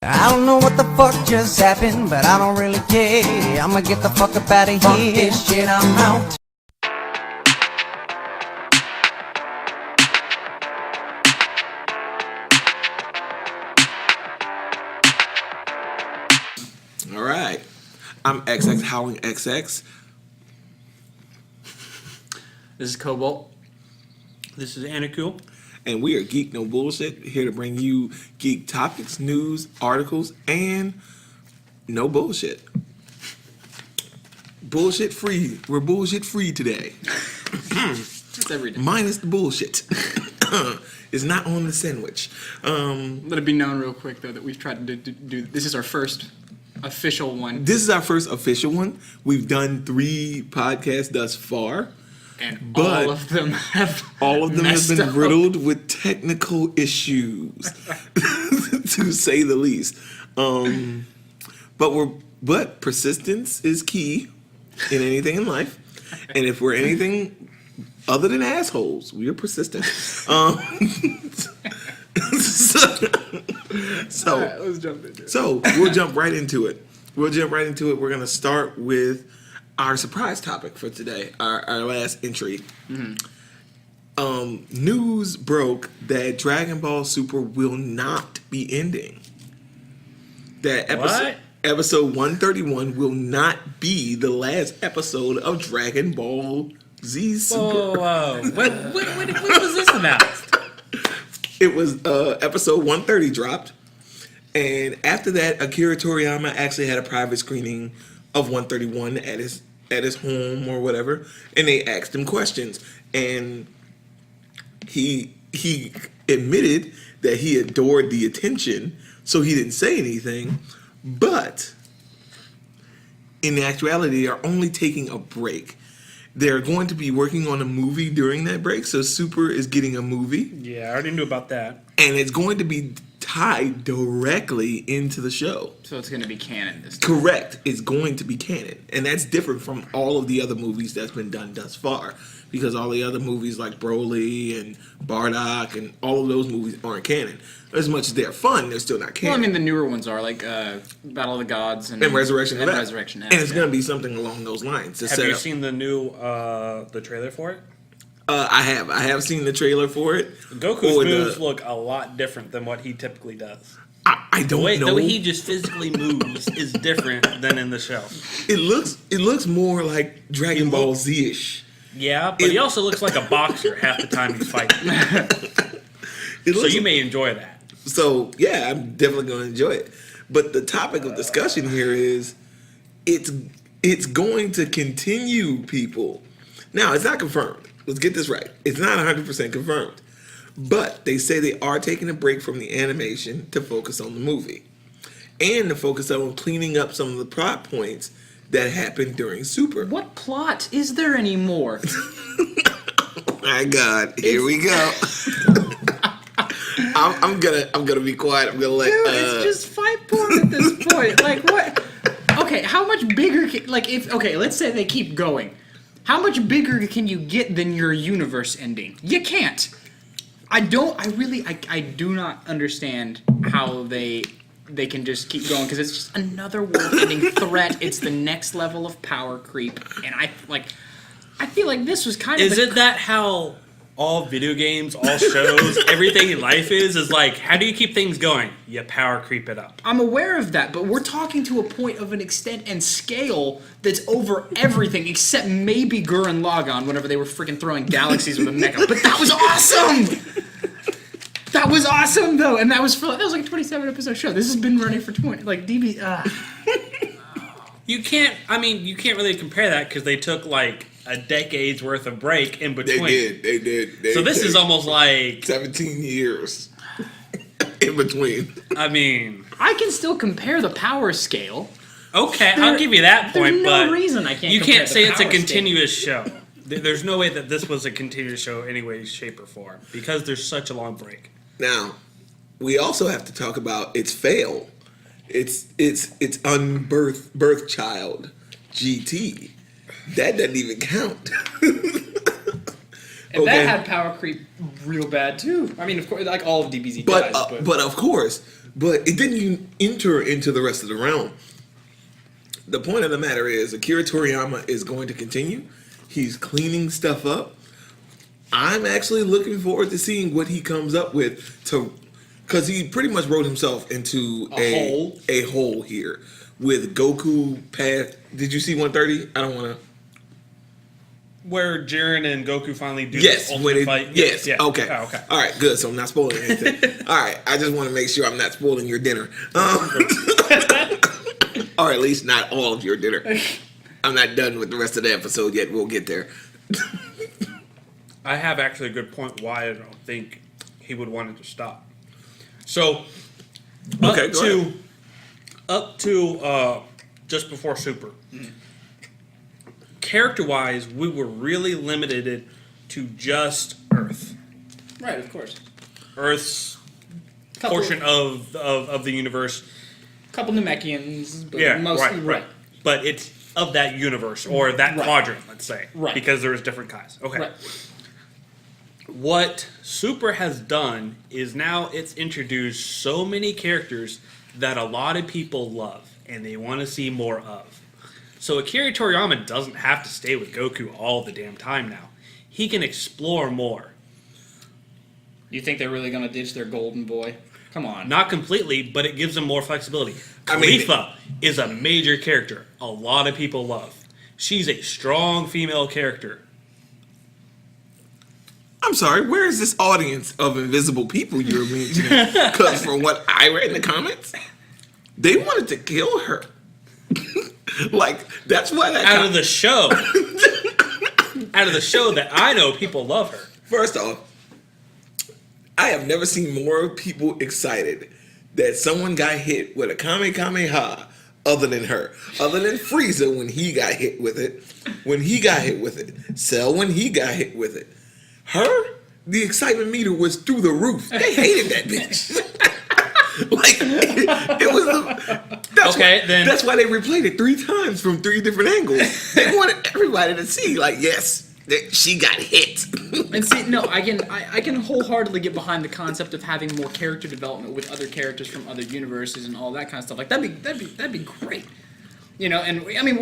I don't know what the fuck just happened, but I don't really care. I'ma get the fuck up out of here. Fuck this shit, I'm out. All right. I'm XX Howling XX. This is Cobalt. This is Anacul. And we are Geek No Bullshit, here to bring you geek topics, news, articles, and no bullshit. Bullshit free. We're bullshit free today. It's every day. Minus the bullshit. It's not on the sandwich. Let it be known real quick, though, that we've tried to do this is our first official one. This is our first official one. We've done 3 podcasts thus far. And but all of them have been up. riddled with technical issues, to say the least. But persistence is key in anything in life, and if we're anything other than assholes, we are persistent. So Right, let's jump into it. So we'll jump right into it. We're gonna start with our surprise topic for today, our last entry. Mm-hmm. News broke that Dragon Ball Super will not be ending. That episode 131 will not be the last episode of Dragon Ball Z Super. Whoa. When was this announced? It was episode 130 dropped, and after that, Akira Toriyama actually had a private screening of 131 at his home or whatever, and they asked him questions, and he admitted that he adored the attention, so he didn't say anything, but in actuality, they are only taking a break. They're going to be working on a movie during that break, so Super is getting a movie. Yeah, I already knew about that. And it's going to be tied directly into the show. So it's going to be canon this time. Correct. It's going to be canon. And that's different from all of the other movies that's been done thus far. Because all the other movies like Broly and Bardock and all of those movies aren't canon. As much as they're fun, they're still not canon. Well, I mean, the newer ones are, like Battle of the Gods and Resurrection and F. Resurrection F. And it's going to be something along those lines. Have you seen the new the trailer for it? I have seen the trailer for it. Goku's moves look a lot different than what he typically does. I don't know. The way he just physically moves is different than in the show. It looks more like Dragon Ball Z-ish. Yeah, but he also looks like a boxer half the time he's fighting. So you may enjoy that. So, yeah, I'm definitely going to enjoy it. But the topic of discussion here is it's going to continue, people. Now, it's not confirmed. Let's get this right. It's not 100% confirmed. But they say they are taking a break from the animation to focus on the movie. And to focus on cleaning up some of the plot points that happened during Super. What plot is there anymore? My God, here we go. I'm gonna be quiet. I'm gonna let. Dude, it's just fight porn at this point. Like what? Okay, how much bigger? Let's say they keep going. How much bigger can you get than your universe ending? You can't. I do not understand how they can just keep going, because it's just another world-ending threat. It's the next level of power creep, and I feel like this was kind of. Is it that how all video games, all shows, everything in life is like, how do you keep things going? You power creep it up. I'm aware of that, but we're talking to a point of an extent and scale that's over everything except maybe Gurren Lagann whenever they were freaking throwing galaxies with a mecha. But that was awesome! That was awesome, though, and that was like a 27 episode show. This has been running for 20, like DB. You can't really compare that because they took like a decade's worth of break in between. They did. So this is almost like 17 years in between. I mean, I can still compare the power scale. Okay, I'll give you that point, there's no but reason I can't. You compare can't the say it's a power continuous show. There's no way that this was a continuous show any way, shape, or form because there's such a long break. Now, we also have to talk about its fail. It's birth child, GT. That doesn't even count. And that had power creep real bad too. I mean, of course, like all of DBZ but dies, but of course, but it didn't even enter into the rest of the realm. The point of the matter is, Akira Toriyama is going to continue. He's cleaning stuff up. I'm actually looking forward to seeing what he comes up with because he pretty much wrote himself into a hole here with Goku path. Did you see 130? I don't want to. Where Jiren and Goku finally do Yes, the ultimate fight. Yes. Yeah. Okay. Oh, okay. All right. Good. So I'm not spoiling anything. All right. I just want to make sure I'm not spoiling your dinner, or at least not all of your dinner. I'm not done with the rest of the episode yet. We'll get there. I have actually a good point why I don't think he would want it to stop. So, Okay, go up to just before Super, character-wise, we were really limited to just Earth. Right, of course. Earth's portion of the universe. Couple Namekians, but Yeah, mostly right. But it's of that universe or that quadrant, let's say, Right. because there's different kinds. Okay. Right. What Super has done is now it's introduced so many characters that a lot of people love and they want to see more of. So Akira Toriyama doesn't have to stay with Goku all the damn time now. He can explore more. You think they're really gonna ditch their golden boy? Come on. Not completely, but it gives them more flexibility. I mean- Khalifa is a major character a lot of people love. She's a strong female character. I'm sorry, where is this audience of invisible people you're mentioning? Because from what I read in the comments, they wanted to kill her. Like, that's why that Out of the show. Out of the show that I know, people love her. First off, I have never seen more people excited that someone got hit with a Kamehameha other than her. Other than Frieza when he got hit with it. When he got hit with it. Cell when he got hit with it. Her, the excitement meter was through the roof. They hated that bitch. Like, it was that's why they replayed it 3 times from 3 different angles. They wanted everybody to see, like, yes, she got hit. And see, no, I can wholeheartedly get behind the concept of having more character development with other characters from other universes and all that kind of stuff. Like that'd be great. You know, and I mean,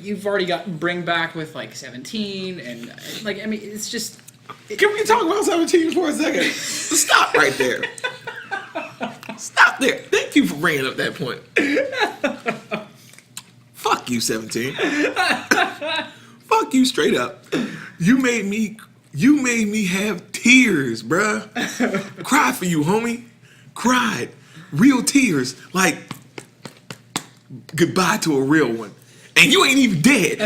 you've already got Bring Back with like 17 and like I mean, it's just. Can we talk about 17 for a second? Stop right there. Stop there. Thank you for bringing up that point. Fuck you, 17. Fuck you straight up. You made me have tears, bruh. Cry for you, homie. Cried. Real tears. Like goodbye to a real one. And you ain't even dead.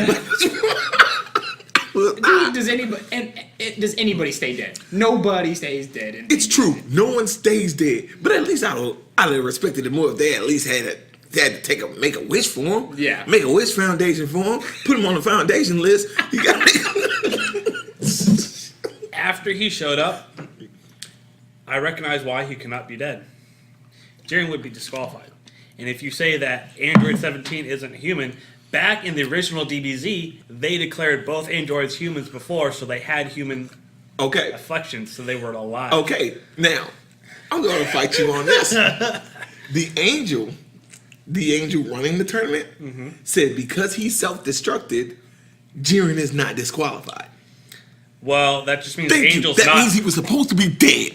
Dude, does anybody stay dead? Nobody stays dead. It's true. No one stays dead. But at least I'd have respected it more if they at least had to make a wish for him. Yeah. Make a wish foundation for him. Put him on the foundation list. You gotta After he showed up, I recognize why he cannot be dead. Jiren would be disqualified. And if you say that Android 17 isn't human, back in the original DBZ, they declared both androids humans before, so they had human Okay. afflictions, so they were alive. Okay. Now, I'm gonna fight you on this. The angel running the tournament said because he self-destructed, Jiren is not disqualified. Well, that just means Thank you. Angel's That not. means he was supposed to be dead.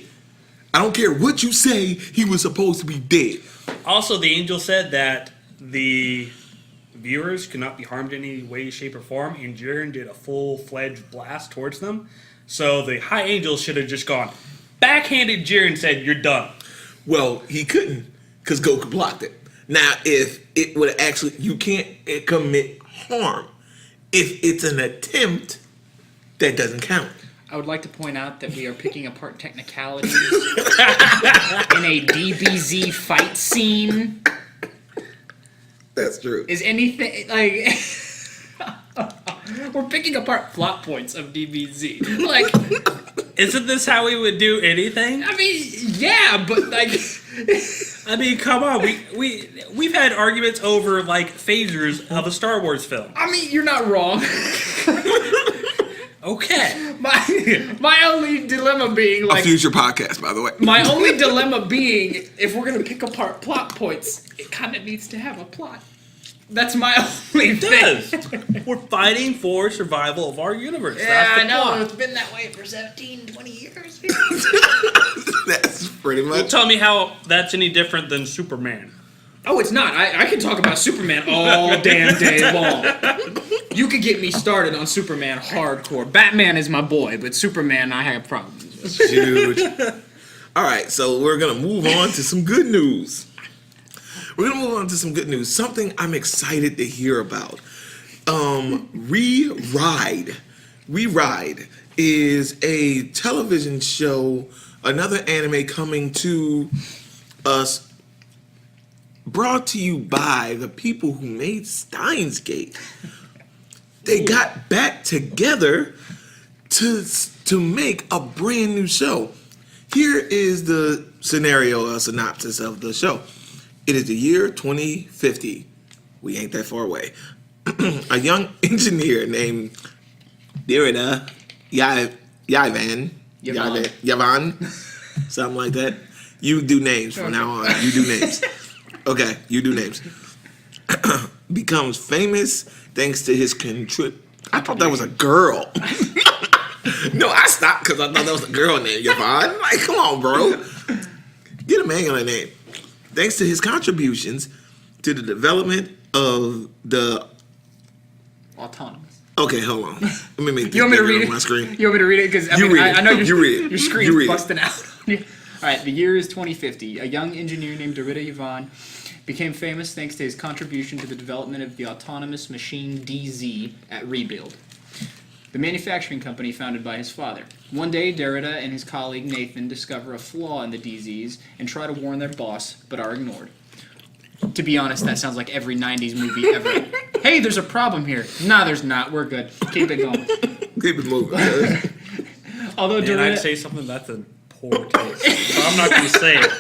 I don't care what you say, he was supposed to be dead. Also, the angel said that the viewers could not be harmed in any way, shape, or form, and Jiren did a full-fledged blast towards them. So the High Angel should have just gone, backhanded Jiren and said, "You're done." Well, he couldn't because Goku blocked it. Now, if it would actually, you can't commit harm. If it's an attempt, that doesn't count. I would like to point out that we are picking apart technicalities in a DBZ fight scene. That's true. Is anything like we're picking apart plot points of DBZ? Like, Isn't this how we would do anything? I mean, yeah, but like, I mean, come on. We've had arguments over, like, phasers of a Star Wars film. I mean, you're not wrong. Okay. My only dilemma being A like future podcast, by the way. my only dilemma being if we're gonna pick apart plot points, it kind of needs to have a plot. That's my only It thing. does. We're fighting for survival of our universe. Yeah, That's the I know. plot. It's been that way for 17, 20 years. That's pretty Well, much. tell me how that's any different than Superman. Oh, it's not. I can talk about Superman all damn day long. You could get me started on Superman hardcore. Batman is my boy, but Superman I have problems with. Huge. All right, so we're gonna move on to some good news. Something I'm excited to hear about. Re-Ride. Re-Ride is a television show, another anime coming to us, brought to you by the people who made Steins Gate. They got back together to make a brand new show. Here is the synopsis of the show. It is the year 2050. We ain't that far away. A young engineer named Derrida Yavan, something like that. You do names from now on. You do names. Okay, you do names. Becomes famous thanks to his I thought that was a girl. No, I stopped because I thought that was a girl named Yvonne. Like, come on, bro. Get a man on a name. Thanks to his contributions to the development of the... Autonomous. Okay, hold on. Let me make this You want me to bigger read on my it? screen. You want me to read it? Because You read it. I know You read it. your You screen's read it. busting out. All right, the year is 2050. A young engineer named Derrida Yvonne became famous thanks to his contribution to the development of the autonomous machine DZ at Rebuild, the manufacturing company founded by his father. One day, Derrida and his colleague Nathan discover a flaw in the DZs and try to warn their boss, but are ignored. To be honest, that sounds like every 90s movie ever. Hey, there's a problem here. Nah, there's not. We're good. Keep it going. Keep it moving. Guys. Although And I'd Derrida... say something that's in poor taste. But I'm not going to say it.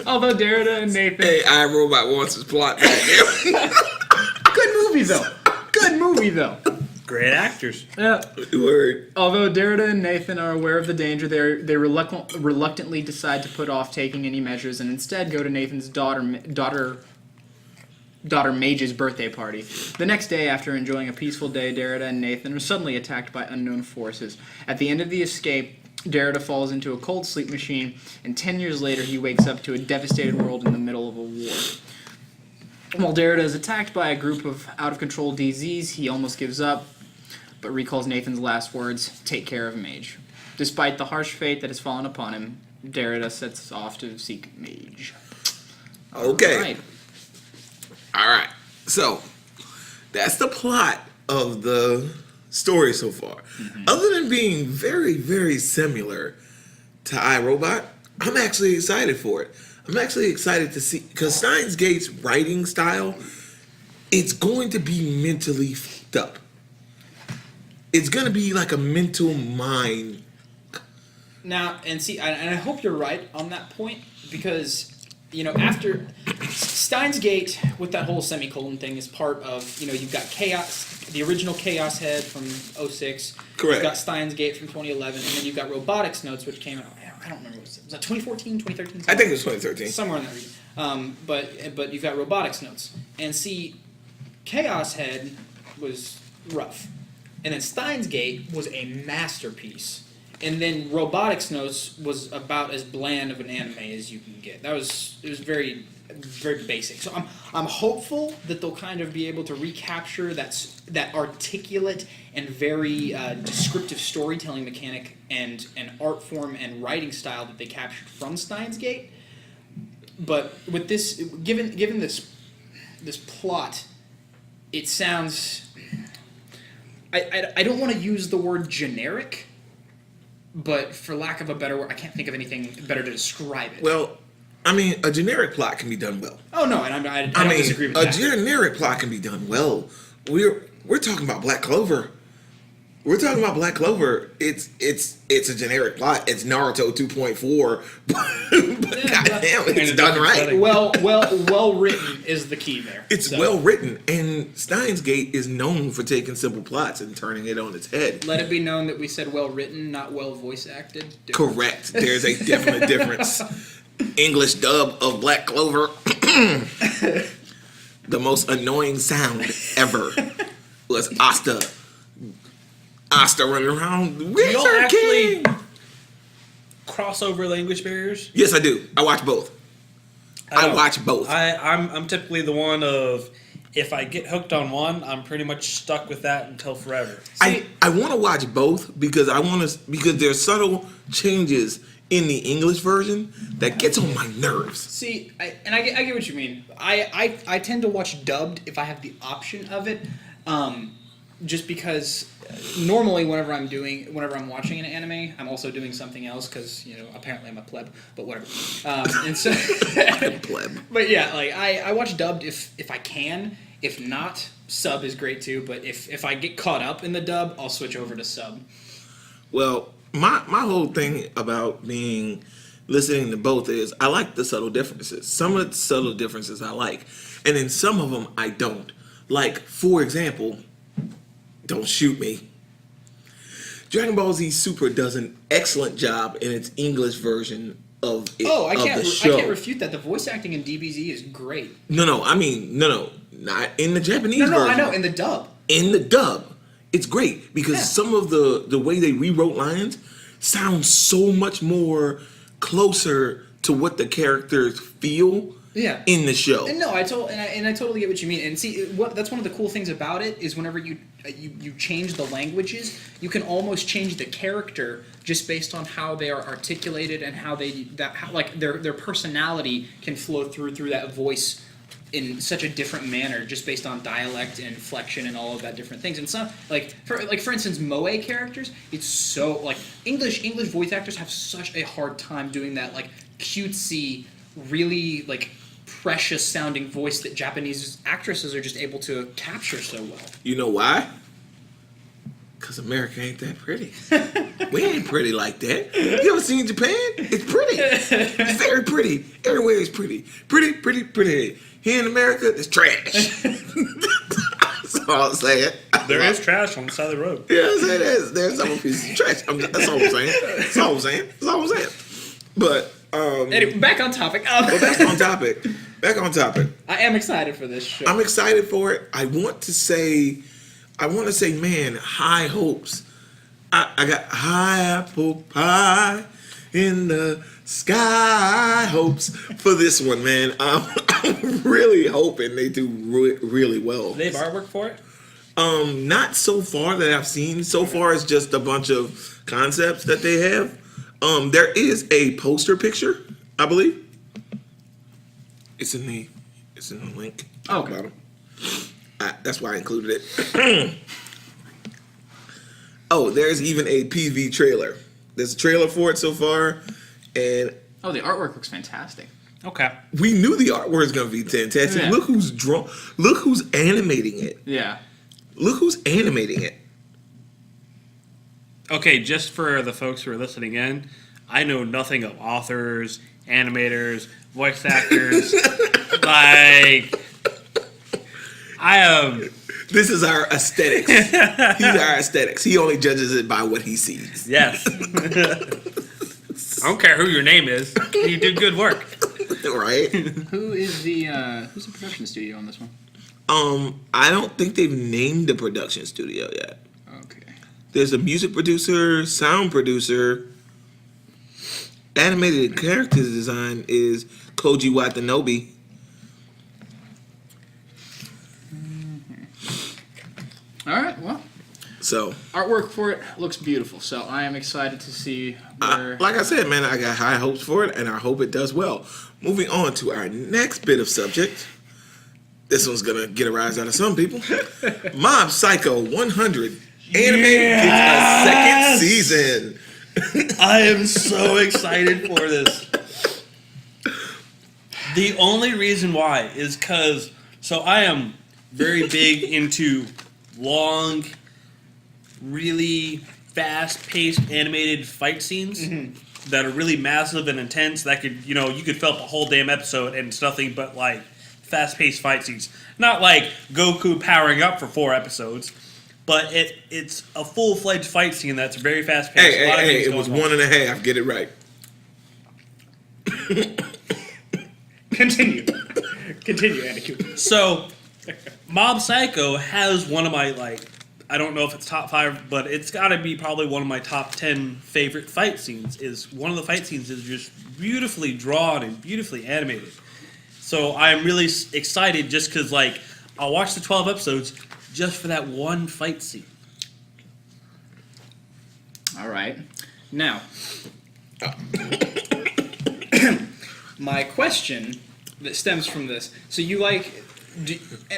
Although Derrida and Nathan... Hey, iRobot wants his plot back. Good movie, though. Good movie, though. Great actors. Yeah. Word. Although Derrida and Nathan are aware of the danger, they reluctantly decide to put off taking any measures and instead go to Nathan's daughter Mage's birthday party. The next day, after enjoying a peaceful day, Derrida and Nathan are suddenly attacked by unknown forces. At the end of the escape, Derrida falls into a cold sleep machine, and 10 years later he wakes up to a devastated world in the middle of a war. While Derrida is attacked by a group of out-of-control DZs, he almost gives up, but recalls Nathan's last words, "Take care of Mage." Despite the harsh fate that has fallen upon him, Derrida sets off to seek Mage. Okay. Right. All right. So, that's the plot of the story so far. Other than being very, very similar to iRobot, I'm actually excited for it. I'm actually excited to see, because Steins Gate's writing style, it's going to be mentally fucked up. It's going to be like a mental mind. Now, and see, and I hope you're right on that point, because, you know, after Steins Gate with that whole semicolon thing is part of, you know, you've got Chaos, the original Chaos Head from 06. Correct. You've got Steins Gate from 2011, and then you've got Robotics Notes, which came out, I don't remember, was that 2014, 2013? I think it was 2013. Somewhere in that region. But you've got Robotics Notes. And see, Chaos Head was rough. And then Steins Gate was a masterpiece. And then Robotics Notes was about as bland of an anime as you can get. It was very, very basic. So I'm hopeful that they'll kind of be able to recapture that articulate and very descriptive storytelling mechanic and art form and writing style that they captured from Steins Gate. But with this, given this plot, it sounds. I don't want to use the word generic, but for lack of a better word, I can't think of anything better to describe it. Well, I mean, a generic plot can be done well. Oh no, and I don't disagree with a that. generic plot can be done well. We're talking about Black Clover. We're talking about Black Clover. It's a generic plot. It's Naruto 2.4, but goddamn, it's done right. Well written is the key there. It's well written, and Steins Gate is known for taking simple plots and turning it on its head. Let it be known that we said well written, not well voice acted. Correct. There's a definite difference. English dub of Black Clover. The most annoying sound ever was Asta running around. You Where's don't our actually king? cross over language barriers. Yes, I do. I watch both. I watch both. I'm typically the one of, if I get hooked on one, I'm pretty much stuck with that until forever. I want to watch both because there's subtle changes in the English version that gets on my nerves. See, I get what you mean. I tend to watch dubbed if I have the option of it, just because normally whenever I'm watching an anime, I'm also doing something else because apparently I'm a pleb, but whatever. And so, Pleb. But yeah, like I watch dubbed if I can. If not, sub is great too. But if I get caught up in the dub, I'll switch over to sub. Well, my whole thing about listening to both is I like the subtle differences. Some of the subtle differences I like, and then some of them I don't. Like, for example, don't shoot me. Dragon Ball Z Super does an excellent job in its English version of it. I the show. can't refute that. The voice acting in DBZ is great. No, not in the Japanese version. No, I know, in the dub. In the dub, it's great because some of the way they rewrote lines sounds so much more closer to what the characters feel in the show. And no, I totally get what you mean. And see, that's one of the cool things about it is whenever you change the languages, you can almost change the character just based on how they are articulated and how their personality can flow through that voice in such a different manner, just based on dialect and inflection and all of that different things. And some for instance, Moe characters, it's so like English voice actors have such a hard time doing that like cutesy, really like precious sounding voice that Japanese actresses are just able to capture so well. You know why? Because America ain't that pretty. We ain't pretty like that. You ever seen Japan? It's pretty. It's very pretty. Everywhere is pretty. Pretty, pretty, pretty. Here in America, it's trash. That's all I'm saying. There is trash on the side of the road. Yeah, it is. There's some pieces of trash. That's all I'm saying. But anyway, back on topic. But back on topic. I am excited for this show. I'm excited for it. I want to say, man, high hopes. I got high apple pie in the sky hopes for this one, man. I'm really hoping they do really well. Do they have artwork for it? Not so far that I've seen. So far, it's just a bunch of concepts that they have. There is a poster picture, I believe. It's in the link. Oh, okay. Bottom. That's why I included it. Oh, there's even a PV trailer. There's a trailer for it so far, and the artwork looks fantastic. Okay. we knew the artwork was gonna be fantastic. Yeah. Look who's Look who's animating it. Yeah. Look who's animating it. Okay, just for the folks who are listening in, I know nothing of authors, animators, voice actors. This is our aesthetics. He's our aesthetics. He only judges it by what he sees. Yes. I don't care who your name is. You do good work. Right? Who's the production studio on this one? I don't think they've named the production studio yet. Okay. There's a music producer, sound producer. Animated characters design is Koji Watanabe. All right. Well, So, artwork for it looks beautiful. So I am excited to see where. like I said, man, I got high hopes for it, and I hope it does well. Moving on to our next bit of subject. This one's gonna get a rise out of some people. Mob Psycho 100 anime gets a second season. I am so excited for this. The only reason why is because, so I am very big into long really fast-paced animated fight scenes that are really massive and intense. That could, you could fill up a whole damn episode and it's nothing but like fast-paced fight scenes. Not like Goku powering up for 4 episodes, but it's a full-fledged fight scene that's very fast-paced. Hey, it was 1.5. Get it right. Continue, Anakin. So, Mob Psycho has one of my, I don't know if it's top 5, but it's got to be probably one of my top 10 favorite fight scenes. One of the fight scenes is just beautifully drawn and beautifully animated. So I'm really excited just because, I'll watch the 12 episodes just for that one fight scene. All right. Now, my question that stems from this. So you and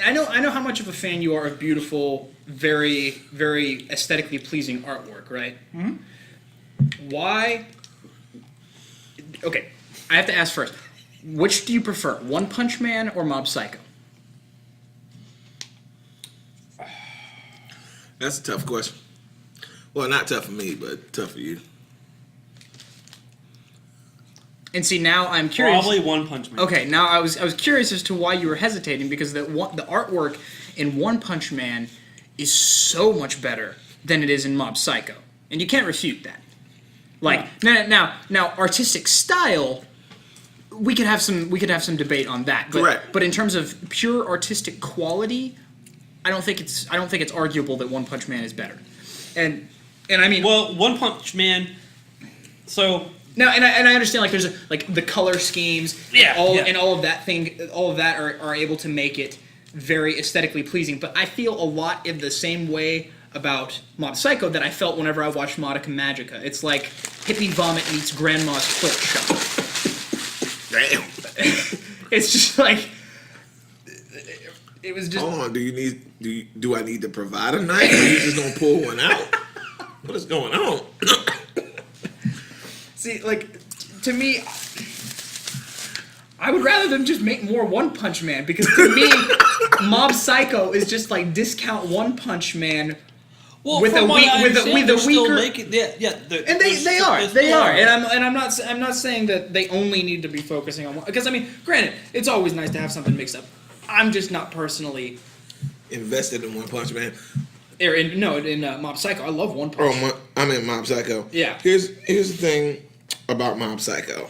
I know how much of a fan you are of beautiful, very, very aesthetically pleasing artwork, right? Mm-hmm. Why? Okay, I have to ask first. Which do you prefer, One Punch Man or Mob Psycho? That's a tough question. Well, not tough for me, but tough for you. And see, now I'm curious. Probably One Punch Man. Okay, now I was curious as to why you were hesitating, because the artwork in One Punch Man is so much better than it is in Mob Psycho, and you can't refute that. Now, artistic style, we could have some debate on that. But, correct. But in terms of pure artistic quality, I don't think it's arguable that One Punch Man is better. And I mean, well, One Punch Man. So. Now, and I understand, there's the color schemes, and all of that are able to make it very aesthetically pleasing. But I feel a lot in the same way about Mob Psycho that I felt whenever I watched Madoka Magica. It's like hippie vomit meets grandma's quilt shop. Damn. It's just it was just. Hold on, do I need to provide a knife, or you just gonna pull one out? What is going on? See, to me, I would rather them just make more One Punch Man, because to me, Mob Psycho is just discount One Punch Man. Well, with a weaker, and they are, and I'm not saying that they only need to be focusing on one, because I mean, granted, it's always nice to have something mixed up. I'm just not personally invested in One Punch Man. In Mob Psycho, I love One Punch. Oh, I'm in Mob Psycho. Yeah. Here's the thing about Mob Psycho,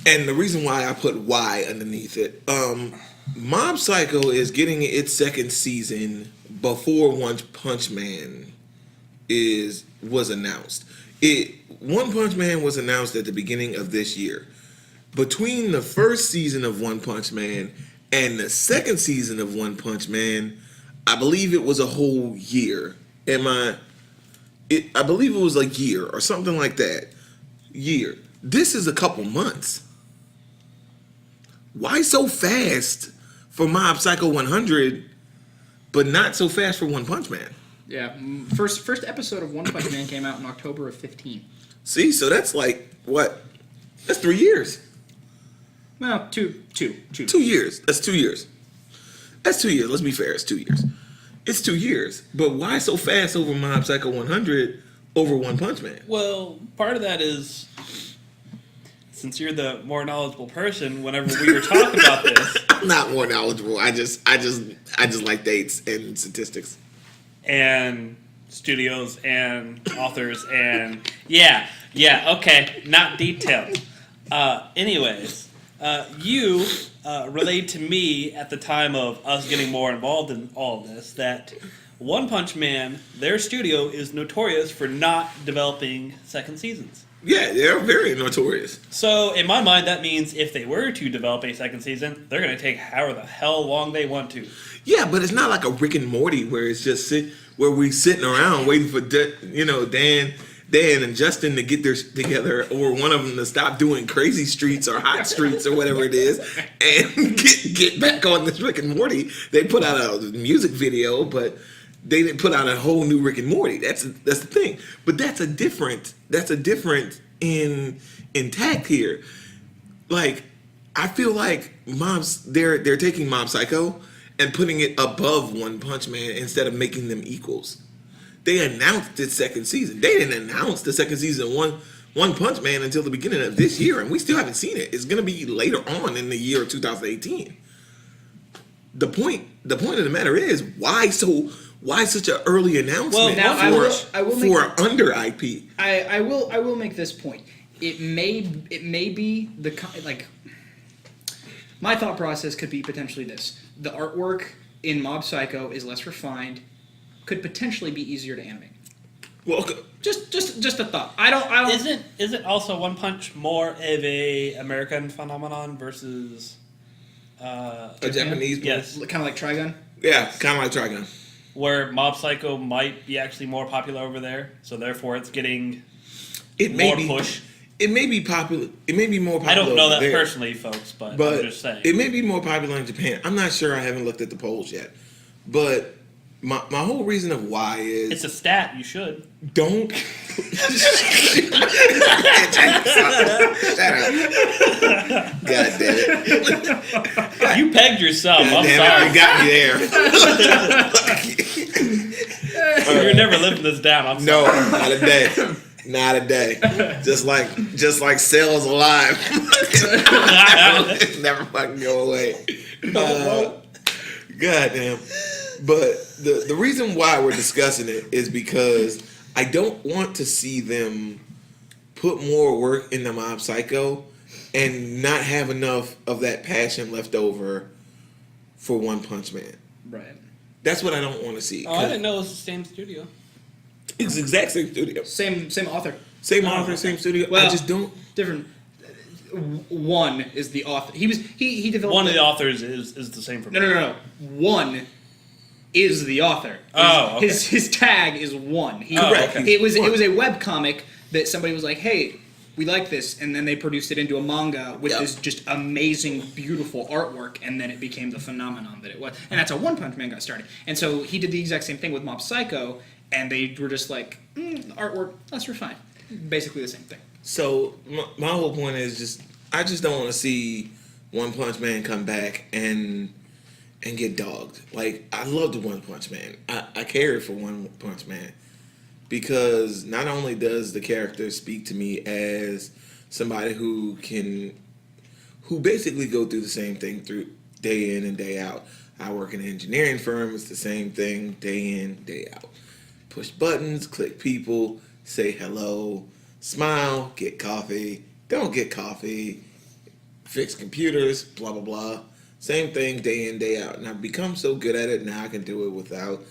and the reason why I put "why" underneath it. Mob Psycho is getting its second season before One Punch Man was announced. One Punch Man was announced at the beginning of this year. Between the first season of One Punch Man and the second season of One Punch Man, I believe it was a whole year. I believe it was a year or something like that. Year. This is a couple months. Why so fast for Mob Psycho 100, but not so fast for One Punch Man? Yeah, first episode of One Punch Man came out in October of 15. See, so that's what? That's 3 years. Well, two. 2 years. That's 2 years. That's 2 years. Let's be fair. It's 2 years. It's 2 years. But why so fast over Mob Psycho 100 over One Punch Man? Well, part of that is, since you're the more knowledgeable person, whenever we were talking about this, I'm not more knowledgeable. I just like dates and statistics and studios and authors and okay, not detailed. Anyways, you relayed to me at the time of us getting more involved in all of this that One Punch Man, their studio, is notorious for not developing second seasons. Yeah, they're very notorious. So, in my mind, that means if they were to develop a second season, they're going to take however the hell long they want to. Yeah, but it's not like a Rick and Morty where it's just where we sitting around waiting for Dan and Justin to get their together, or one of them to stop doing Crazy Streets or Hot Streets or whatever it is, and get back on this Rick and Morty. They put out a music video, but they didn't put out a whole new Rick and Morty. That's the thing. But that's a different in tact here. I feel like they're taking Mob Psycho and putting it above One Punch Man instead of making them equals. they announced its second season. They didn't announce the second season of One Punch Man until the beginning of this year, and we still haven't seen it. It's going to be later on in the year of 2018. The point of the matter is, why such an early announcement Well, now I will for under IP? I will make this point. It may be my thought process could be potentially this: the artwork in Mob Psycho is less refined, could potentially be easier to animate. Well, Just a thought. I don't. Isn't also One Punch more of a American phenomenon versus a Japanese? Yes. Kind of like Trigun. Yeah, kind of like Trigun. Where Mob Psycho might be actually more popular over there, so therefore it's getting It more may be push. It may be popular. It may be more popular. I don't know over that there, personally, folks, but I'm just saying. it may be more popular in Japan. I'm not sure. I haven't looked at the polls yet, but my whole reason of why is It's a stat. You should. don't. Shut up. God damn it. You pegged yourself. God I'm damn it. sorry. You got me there. You're never living this down. I'm No, sorry. not a day. Not a day. Just like cells alive. Never fucking go away. Goddamn. But the reason why we're discussing it is because I don't want to see them put more work into Mob Psycho and not have enough of that passion left over for One Punch Man. Right. That's what I don't want to see. Oh, I didn't know it was the same studio. It's the exact same studio. Same author. Same author, same studio. Well, I just don't. Different. One is the author. He developed. One of the authors is the same for me. No. One is the author. Oh, okay. His tag is One. Correct. It was a webcomic that somebody was like, hey, we like this, and then they produced it into a manga with this just amazing, beautiful artwork, and then it became the phenomenon that it was. And that's how One Punch Man got started. And so he did the exact same thing with Mob Psycho, and they were just like, artwork, less refined. Basically the same thing. So my whole point is I just don't want to see One Punch Man come back and get dogged. Like, I loved One Punch Man. I cared for One Punch Man because not only does the character speak to me as somebody who basically go through the same thing through day in and day out. I work in an engineering firm. It's the same thing day in, day out. Push buttons, click people, say hello, smile, get coffee, don't get coffee, fix computers, blah, blah, blah. Same thing day in, day out. And I've become so good at it now I can do it without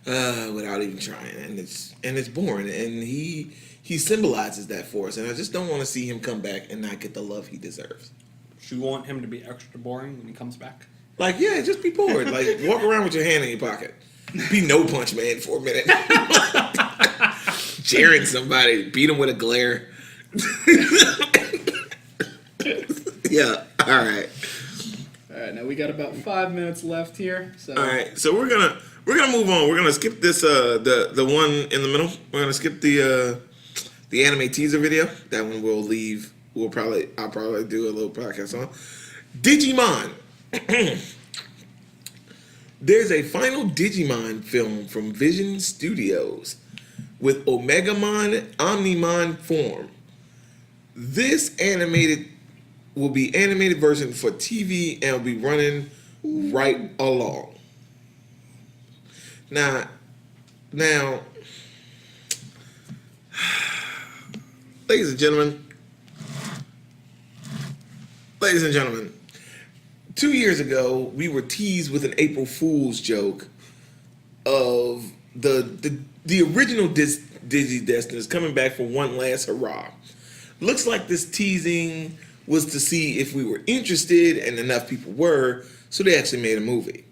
even trying. And it's boring. And he symbolizes that for us. And I just don't want to see him come back and not get the love he deserves. Do you want him to be extra boring when he comes back? Like, yeah, just be bored. Like, walk around with your hand in your pocket. Be No Punch Man for a minute. Jeering somebody, beat him with a glare. Yeah, all right. All right, now we got about 5 minutes left here. So. All right, so we're gonna move on. We're gonna skip this the one in the middle. We're gonna skip the anime teaser video. That one we'll leave. I'll probably do a little podcast on Digimon. There's a final Digimon film from Vision Studios with Omegamon Omnimon form. This will be animated version for TV and will be running right along. Now, ladies and gentlemen, 2 years ago, we were teased with an April Fool's joke of the original Digi-Destiners coming back for one last hurrah. Looks like this teasing was to see if we were interested, and enough people were, so they actually made a movie.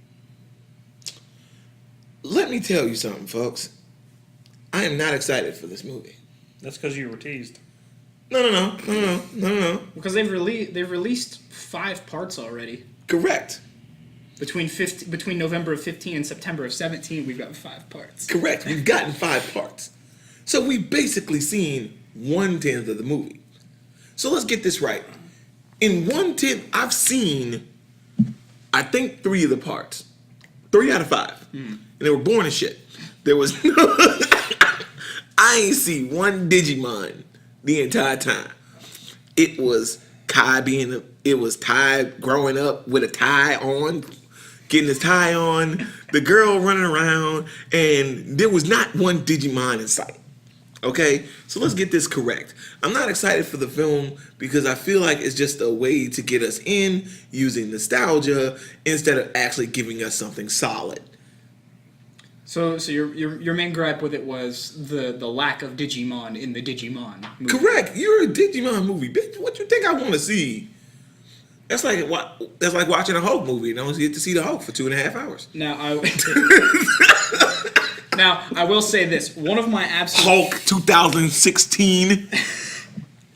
Let me tell you something, folks. I am not excited for this movie. That's because you were teased. No. Because they've released 5 parts already. Correct. Between November of 15 and September of 17, we've got 5 parts. Correct. We've gotten 5 parts. So we've basically seen 1/10 of the movie. So let's get this right. In 1/10, I've seen, I think, 3 of the parts. 3 out of 5. And they were boring as shit. There was no I ain't see one Digimon the entire time. It was it was Ty growing up with a tie on, getting his tie on, the girl running around, and there was not one Digimon in sight. Okay, so let's get this correct. I'm not excited for the film because I feel like it's just a way to get us in using nostalgia instead of actually giving us something solid. So your main gripe with it was the lack of Digimon in the Digimon movie. Correct. You're a Digimon movie, bitch. What you think I want to see? That's like watching a Hulk movie and I don't get to see the Hulk for 2.5 hours. Now I will say this: one of my absolute Hulk 2016.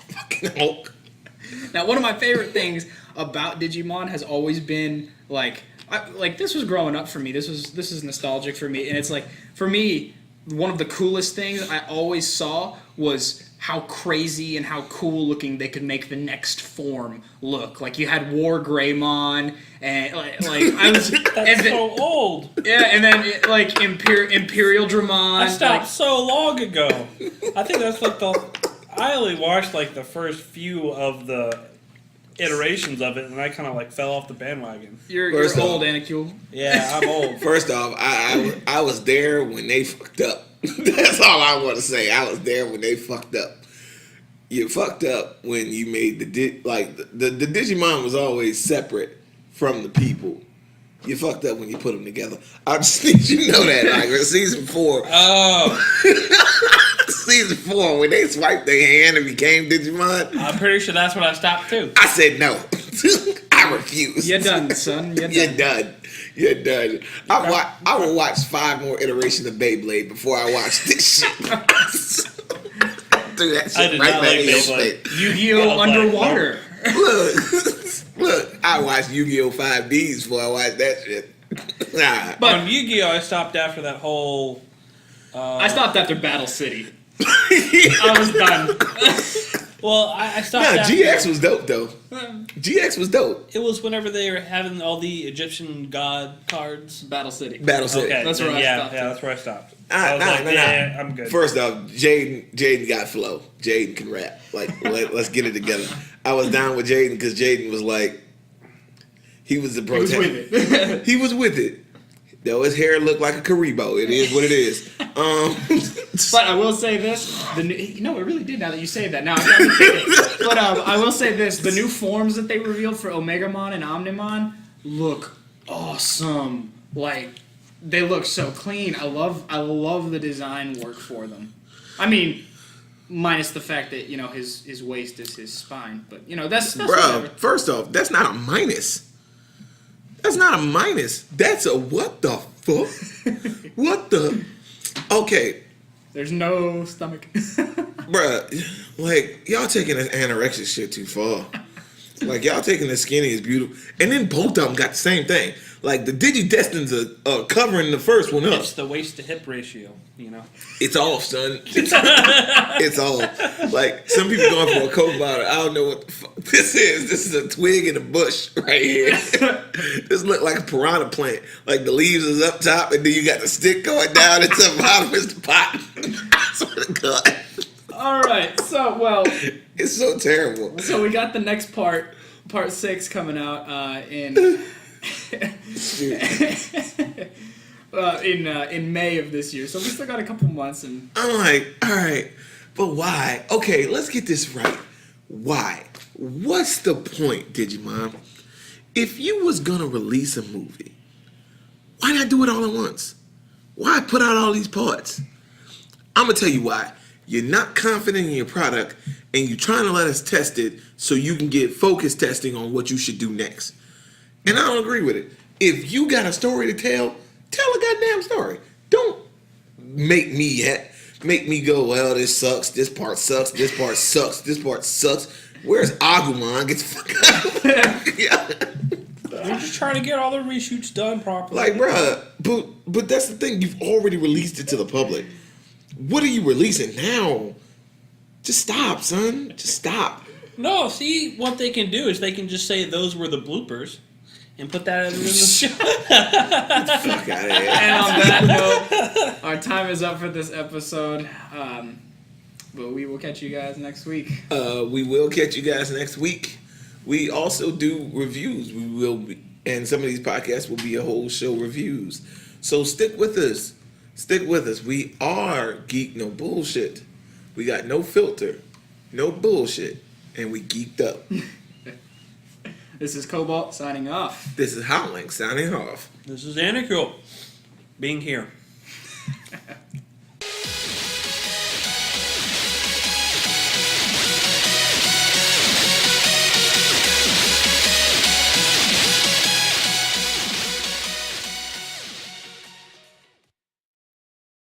Fucking Hulk. Now, one of my favorite things about Digimon has always been like this was growing up for me. This is nostalgic for me, and it's like for me, one of the coolest things I always saw was how crazy and how cool looking they could make the next form look. Like you had War Greymon, and like I was That's so old. yeah, and then like Imperial Dramon. I stopped so long ago. I think that's like I only watched like the first few of the iterations of it, and I kind of like fell off the bandwagon. You're First off- old, Anakul. Yeah, I'm old. First off, I was there when they fucked up. That's all I want to say. I was there when they fucked up. You fucked up when you made the Digimon was always separate from the people. You fucked up when you put them together. I just need you to know that. Like season 4. Oh, Season 4, when they swiped their hand and became Digimon, I'm pretty sure that's when I stopped too. I said no. I refuse. You're done, son. You're You're done. done. You're done. I will watch 5 more iterations of Beyblade before I watch this shit. Threw that I shit did right not back like in your Beyblade. face. Yu-Gi-Oh! Yeah, Underwater. Look, I watched Yu-Gi-Oh! 5Ds before I watched that shit. Nah. But- On Yu-Gi-Oh, I stopped after that whole. I stopped after Battle City. I was done. Well, I stopped. Nah, after, GX was dope though. GX was dope. It was whenever they were having all the Egyptian god cards. Battle City. Battle City. Okay, That's then where I yeah, stopped yeah, too. that's where I stopped. I was like, yeah, I'm good. First off, Jaden got flow. Jaden can rap. Like, let's get it together. I was down with Jaden because Jaden was like, he was the He was protagonist. with it. He was with it. Though his hair looked like a Karibo. It is what it is. But I will say this: it really did. Now that you say that, now I got me thinking. But I will say this: the new forms that they revealed for Omegamon and Omnimon look awesome. Like they look so clean. I love the design work for them. I mean, minus the fact that his waist is his spine, but that's Bro, whatever. first off, that's not a minus. That's not a minus. That's a what the fuck? What the? Okay, There's no stomach. bruh, like y'all taking this anorexic shit too far. Like y'all taking the skinny is beautiful, and then both of them got the same thing. Like the Digidestins are covering the first one up. It's the waist to hip ratio, It's off, son. It's off. Like some people going for a Coke bottle. I don't know what the fuck this is. This is a twig in a bush right here. This look like a piranha plant. Like the leaves is up top, and then you got the stick going down into the bottom is the pot. I swear to God, All right, so it's so terrible. we got the next part 6 coming out in. In May of this year, so we still got a couple months. And I'm like, all right, but why? Okay, let's get this right. Why? What's the point, Digimon? If you was gonna release a movie, why not do it all at once? Why put out all these parts? I'm gonna tell you why. You're not confident in your product, and you're trying to let us test it so you can get focus testing on what you should do next. And I don't agree with it. If you got a story to tell a goddamn story. Don't make me go, well, this sucks, this part sucks, this part sucks, this part sucks. Where's Agumon? Get the fuck out of here. We're just trying to get all the reshoots done properly. Like, bruh, but that's the thing. You've already released it to the public. What are you releasing now? Just stop, son. Just stop. No, see, what they can do is they can just say those were the bloopers. and put that in the show. Fuck out of here. And on that note, our time is up for this episode. But we will catch you guys next week. We will catch you guys next week. We also do reviews. We will be, and some of these podcasts will be a whole show reviews. So stick with us. Stick with us. We are Geek No Bullshit. We got no filter, no bullshit, and we geeked up. This is Cobalt signing off. This is Howling signing off. This is Anarcho being here.